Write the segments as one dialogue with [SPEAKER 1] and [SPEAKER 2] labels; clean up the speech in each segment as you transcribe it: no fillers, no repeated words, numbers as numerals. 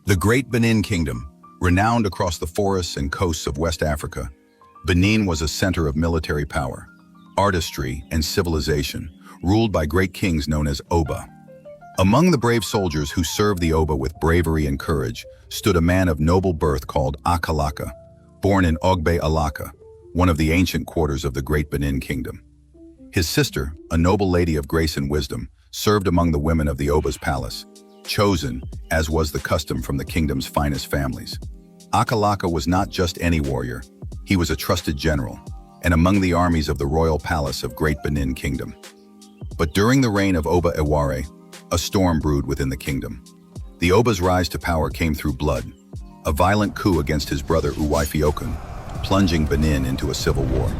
[SPEAKER 1] The Great Benin Kingdom, renowned across the forests and coasts of West Africa, Benin was a center of military power, artistry, and civilization, ruled by great kings known as Oba. Among the brave soldiers who served the Oba with bravery and courage stood a man of noble birth called Akalaka, born in Ogbe Alaka, one of the ancient quarters of the Great Benin Kingdom. His sister, a noble lady of grace and wisdom, served among the women of the Oba's palace, chosen, as was the custom, from the kingdom's finest families. Akalaka was not just any warrior, he was a trusted general, and among the armies of the royal palace of Great Benin Kingdom. But during the reign of Oba Ikwerre, a storm brewed within the kingdom. The Oba's rise to power came through blood, a violent coup against his brother Uwaifiokun, plunging Benin into a civil war.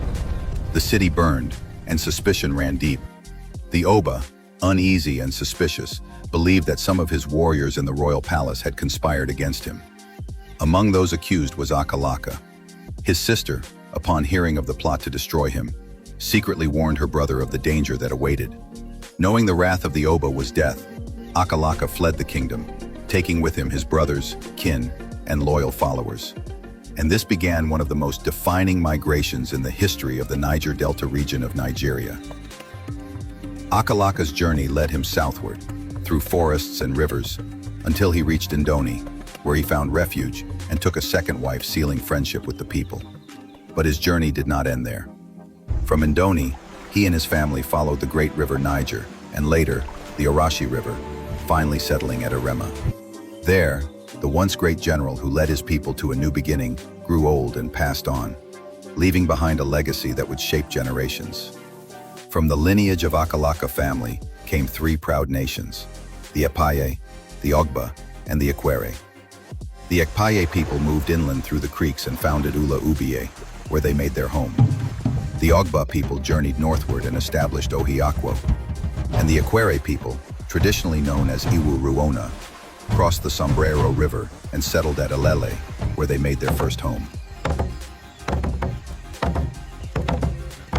[SPEAKER 1] The city burned, and suspicion ran deep. The Oba, uneasy and suspicious, believed that some of his warriors in the royal palace had conspired against him. Among those accused was Akalaka. His sister, upon hearing of the plot to destroy him, secretly warned her brother of the danger that awaited. Knowing the wrath of the Oba was death, Akalaka fled the kingdom, taking with him his brothers, kin, and loyal followers. And this began one of the most defining migrations in the history of the Niger Delta region of Nigeria. Akalaka's journey led him southward, through forests and rivers, until he reached Indoni, where he found refuge and took a second wife, sealing friendship with the people. But his journey did not end there. From Indoni, he and his family followed the great river Niger, and later, the Arashi River, finally settling at Arema. There, the once great general who led his people to a new beginning grew old and passed on, leaving behind a legacy that would shape generations. From the lineage of Akalaka family came three proud nations: the Epaye, the Ogba, and the Ikwerre. The Epaye people moved inland through the creeks and founded Ula Ubie, where they made their home. The Ogba people journeyed northward and established Ohiakwo. And the Ikwerre people, traditionally known as Iwu Ruona, crossed the Sombrero River and settled at Elele, where they made their first home.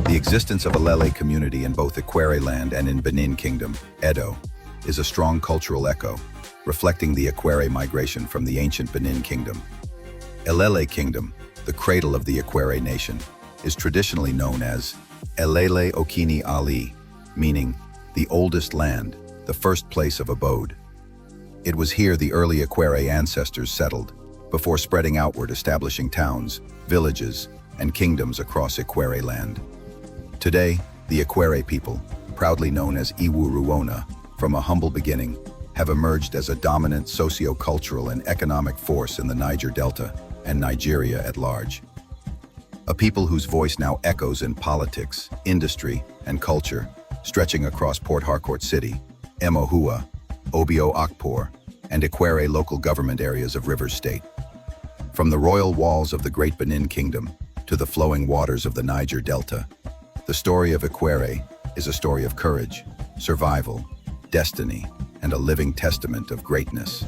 [SPEAKER 1] The existence of Elele community in both Ikwerre land and in Benin Kingdom, Edo, is a strong cultural echo, reflecting the Ikwerre migration from the ancient Benin Kingdom. Elele Kingdom, the cradle of the Ikwerre nation, is traditionally known as Elele Okini Ali, meaning the oldest land, the first place of abode. It was here the early Ikwerre ancestors settled, before spreading outward, establishing towns, villages, and kingdoms across Ikwerre land. Today, the Ikwerre people, proudly known as Iwu Ruona, from a humble beginning, have emerged as a dominant socio-cultural and economic force in the Niger Delta and Nigeria at large. A people whose voice now echoes in politics, industry, and culture, stretching across Port Harcourt City, Emohua, Obio Akpor, and Ikwerre local government areas of Rivers State. From the royal walls of the Great Benin Kingdom to the flowing waters of the Niger Delta, the story of Ikwerre is a story of courage, survival, destiny, and a living testament of greatness.